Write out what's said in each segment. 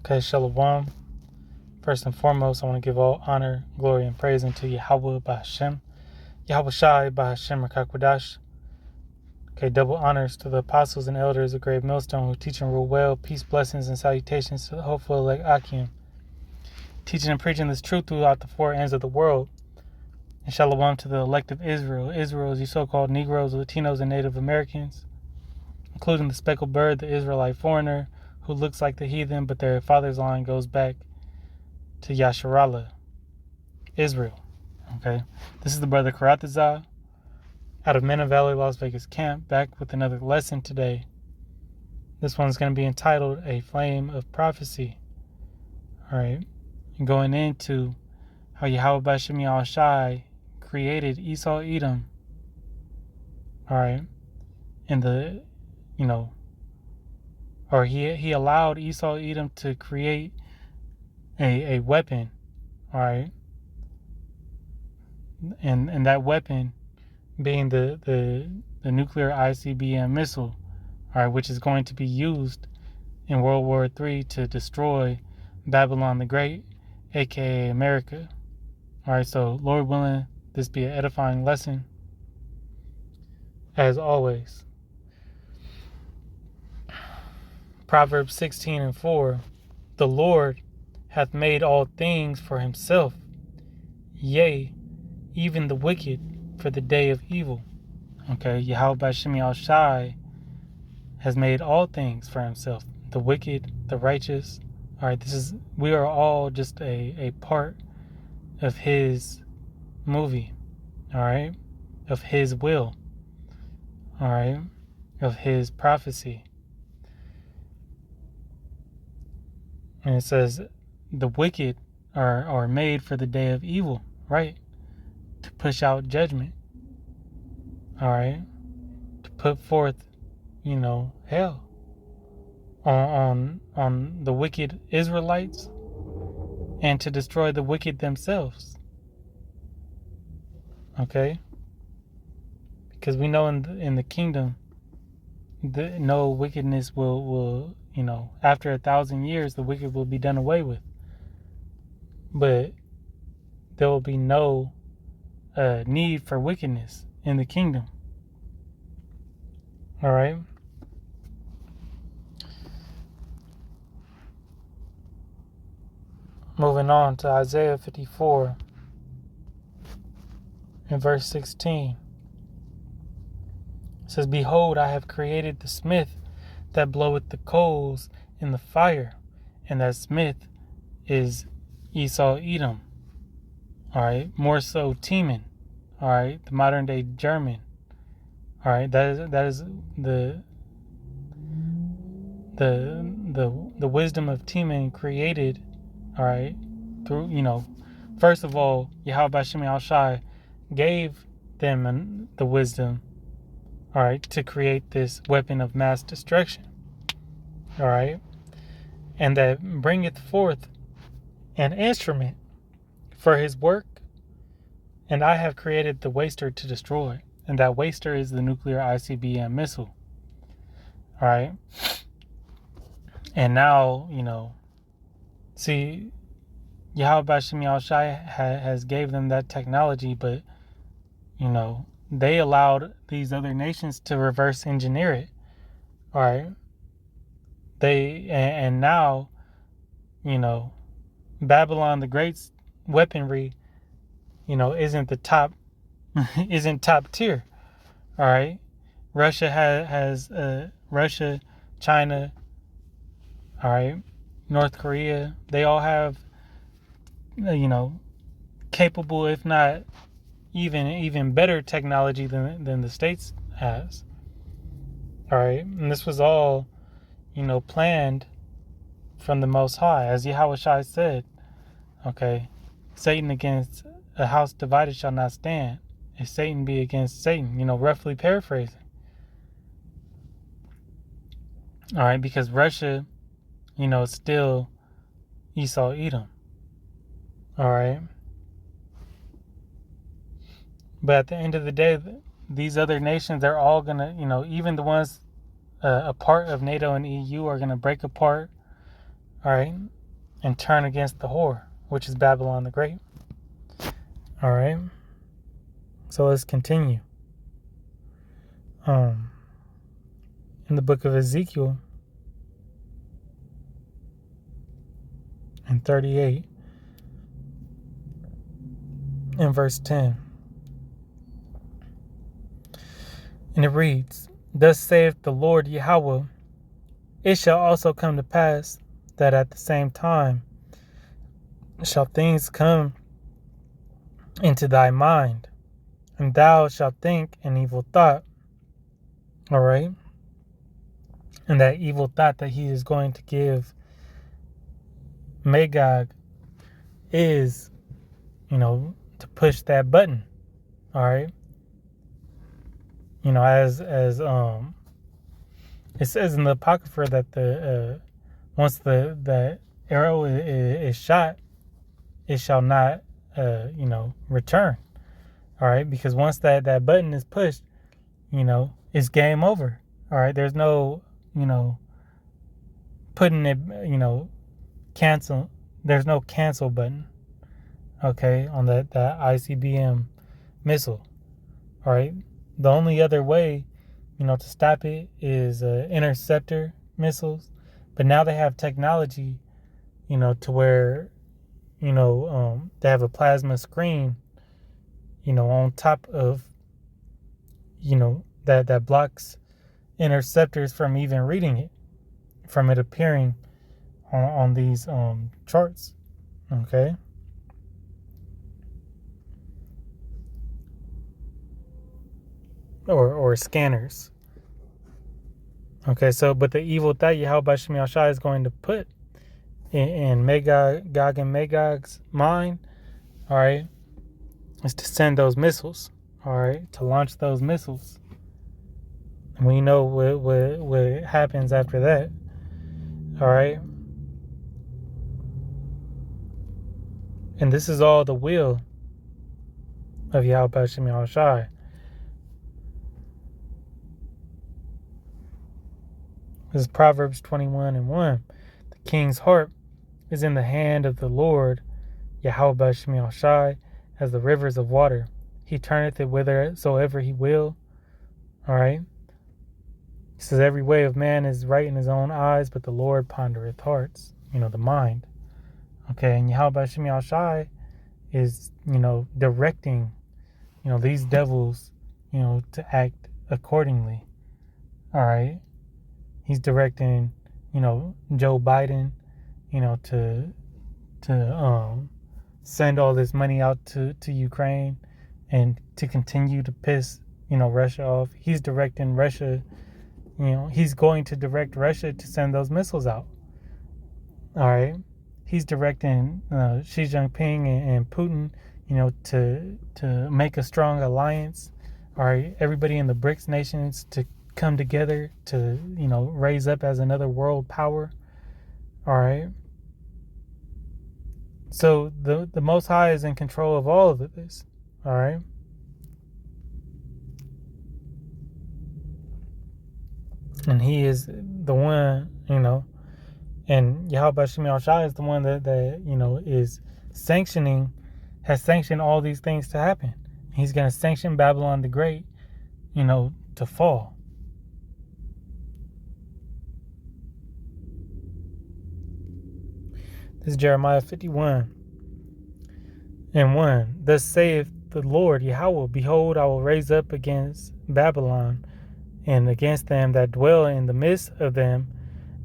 Okay, Shalom. First and foremost, I want to give all honor, glory, and praise unto Yahweh B'Hashem, Yahweh Shai B'Hashem Rakakwadash. Okay, double honors to the apostles and elders of Great Millstone who teach and rule well. Peace, blessings, and salutations to the hopeful elect Akim, teaching and preaching this truth throughout the four ends of the world. And Shalom to the elect of Israel. Israel is you so-called Negroes, Latinos, and Native Americans, including the speckled bird, the Israelite foreigner, who looks like the heathen, but their father's line goes back to Yasharallah, Israel. Okay, this is the brother Karatazah out of Mena Valley, Las Vegas camp, back with another lesson today. This one's going to be entitled A Flame of Prophecy. Alright, and going into how Yahweh B'Shem Yahweh Shai created Esau Edom. Alright, and he allowed Esau Edom to create a weapon. Alright, and that weapon being the nuclear ICBM missile, all right, which is going to be used in World War III to destroy Babylon the Great, aka America. All right, so Lord willing, this be an edifying lesson, as always. Proverbs 16:4, the Lord hath made all things for himself, yea, even the wicked for the day of evil. Okay, Yahweh B'Shem Yahweh Shai has made all things for himself, the wicked, the righteous. All right, we are all just a part of his movie, all right, of his will, all right, of his prophecy. And it says the wicked are made for the day of evil, right, to push out judgment, all right, to put forth, hell on the wicked Israelites and to destroy the wicked themselves. Okay, because we know in the kingdom no wickedness will after 1,000 years the wicked will be done away with, but there will be no need for wickedness in the kingdom. All right. Moving on to Isaiah 54 and verse 16. It says, behold, I have created the smith that bloweth the coals in the fire, and that smith is Esau Edom. All right, more so Teman. All right, the modern day German. All right, that is the wisdom of Teman created. All right, through first of all, Yahweh B'Shem Yahweh Shai gave them the wisdom, all right, to create this weapon of mass destruction, all right, and that bringeth forth an instrument for his work, and I have created the waster to destroy, and that waster is the nuclear ICBM missile, all right, and now, see, Yahweh B'Shem Yahweh Shai has gave them that technology, but they allowed these other nations to reverse engineer it. All right, and now Babylon the Great's weaponry isn't the top isn't top tier. All right, Russia has Russia, China, all right, North Korea, they all have capable, if not even better technology than the States has. All right, and this was all planned from the Most High, as Yahweh Shai said. Okay, Satan against a house divided shall not stand. If Satan be against Satan, roughly paraphrasing. All right, because Russia, is still Esau Edom. All right. But at the end of the day, these other nations, they're all going to, even the ones a part of NATO and EU are going to break apart. all right, and turn against the whore, which is Babylon the Great. All right. So let's continue. In the book of Ezekiel, in 38, in verse 10, and it reads, "Thus saith the Lord Yahweh, it shall also come to pass that at the same time shall things come into thy mind, and thou shalt think an evil thought." All right. And that evil thought that he is going to give Magog is, to push that button. All right. As it says in the Apocrypha that the once the arrow is shot, it shall not return. All right, because once that button is pushed, it's game over. All right, there's no putting it, cancel. There's no cancel button. Okay, on that ICBM missile. All right, the only other way, to stop it is interceptor missiles, but now they have technology, to where, they have a plasma screen, on top of, that blocks interceptors from even reading it, from it appearing on these charts. Okay. Or scanners. Okay, so but the evil that Yahweh Shem Yahshai is going to put in Gog and Magog's mind, all right, is to send those missiles, all right, to launch those missiles. And we know what happens after that, all right. And this is all the will of Yahweh Shem Yahshai. This is Proverbs 21:1. The king's heart is in the hand of the Lord, Yahweh Shem Yahshai, as the rivers of water. He turneth it whithersoever he will. All right. He says, every way of man is right in his own eyes, but the Lord pondereth hearts, the mind. Okay, and Yahweh Shem Yahshai is, directing, these devils, to act accordingly. All right. He's directing, Joe Biden, to send all this money out to Ukraine and to continue to piss, Russia off. He's directing Russia, he's going to direct Russia to send those missiles out. All right. He's directing Xi Jinping and Putin, to make a strong alliance. All right. Everybody in the BRICS nations to come together to, raise up as another world power. All right. So the Most High is in control of all of this. All right. And he is the one, and Yahweh Shem Yahshai is the one that is has sanctioned all these things to happen. He's going to sanction Babylon the Great, to fall. This is Jeremiah 51:1. Thus saith the Lord Yahweh, behold, I will raise up against Babylon and against them that dwell in the midst of them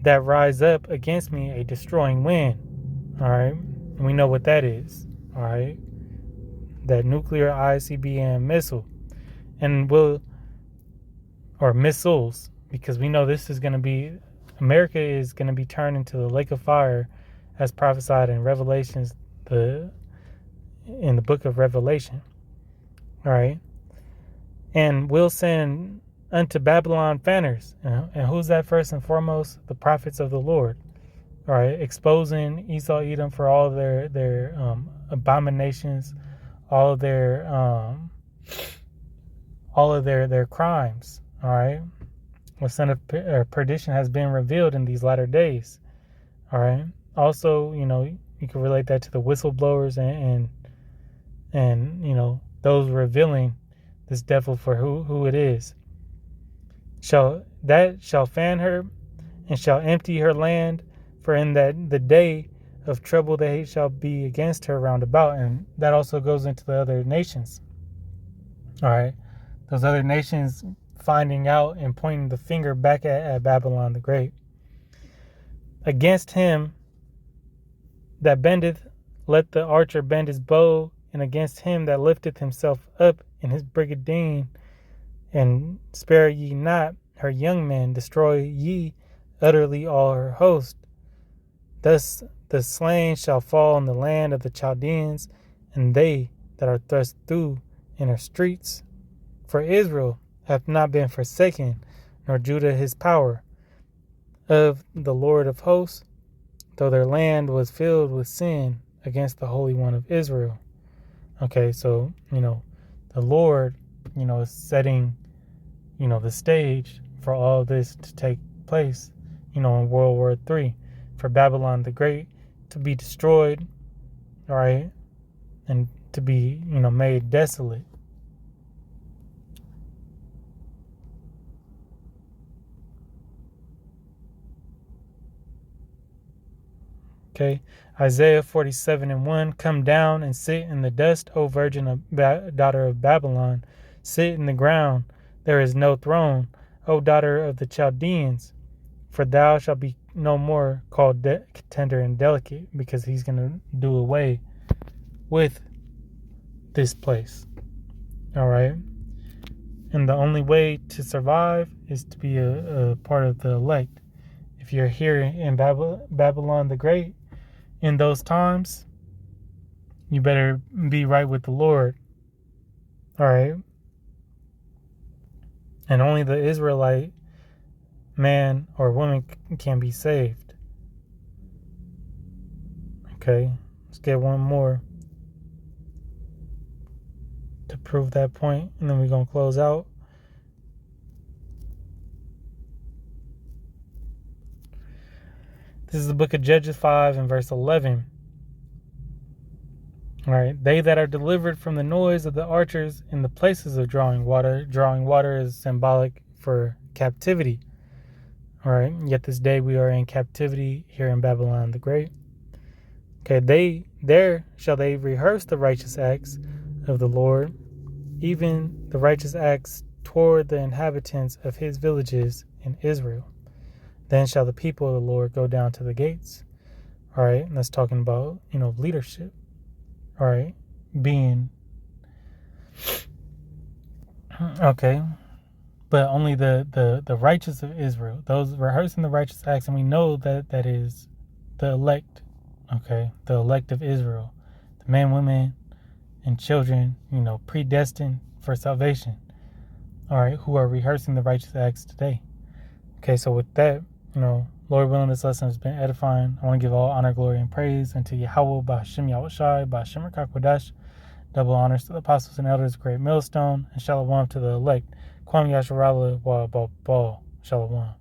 that rise up against me a destroying wind. All right. And we know what that is. All right. That nuclear ICBM missile. And missiles, because we know this is going to be, America is going to be turned into the lake of fire as prophesied in Revelations, in the book of Revelation. All right. And will send unto Babylon fanners. And who's that first and foremost? The prophets of the Lord. All right. Exposing Esau, Edom for all of their abominations, all of their crimes. All right. The son of perdition has been revealed in these latter days. All right. also, you can relate that to the whistleblowers and those revealing this devil for who it is. Shall fan her and shall empty her land, for in that the day of trouble they shall be against her round about. And that also goes into the other nations. All right. Those other nations finding out and pointing the finger back at Babylon the Great. Against him that bendeth, let the archer bend his bow, and against him that lifteth himself up in his brigandine, and spare ye not her young men, destroy ye utterly all her host. Thus the slain shall fall in the land of the Chaldeans, and they that are thrust through in her streets. For Israel hath not been forsaken, nor Judah his power of the Lord of hosts, though their land was filled with sin against the Holy One of Israel. Okay, so, the Lord, is setting, the stage for all this to take place, in World War III, for Babylon the Great to be destroyed, all right, and to be, made desolate. Okay, Isaiah 47:1, come down and sit in the dust, O virgin daughter of Babylon. Sit in the ground, there is no throne, O daughter of the Chaldeans. For thou shalt be no more called tender and delicate, because he's going to do away with this place. All right? And the only way to survive is to be a part of the elect. If you're here in Babylon the Great, in those times, you better be right with the Lord. All right? And only the Israelite man or woman can be saved. Okay, let's get one more to prove that point, and then we're going to close out. This is the book of Judges 5 and verse 11. All right, they that are delivered from the noise of the archers in the places of drawing water is symbolic for captivity. All right, yet this day we are in captivity here in Babylon the Great. Okay, there shall they rehearse the righteous acts of the Lord, even the righteous acts toward the inhabitants of his villages in Israel. Then shall the people of the Lord go down to the gates. All right, and that's talking about, leadership. All right, being, okay, but only the righteous of Israel, those rehearsing the righteous acts, and we know that is the elect, okay, the elect of Israel, the men, women, and children, predestined for salvation, all right, who are rehearsing the righteous acts today. Okay, so with that, Lord willing, this lesson has been edifying. I want to give all honor, glory, and praise unto Yahweh, Ba'Hashem Yahushai, Ba'Hashem Rakakwadash. Double honors to the apostles and elders, great millstone, and shalom to the elect. Kwam Yasharala wa Shalom.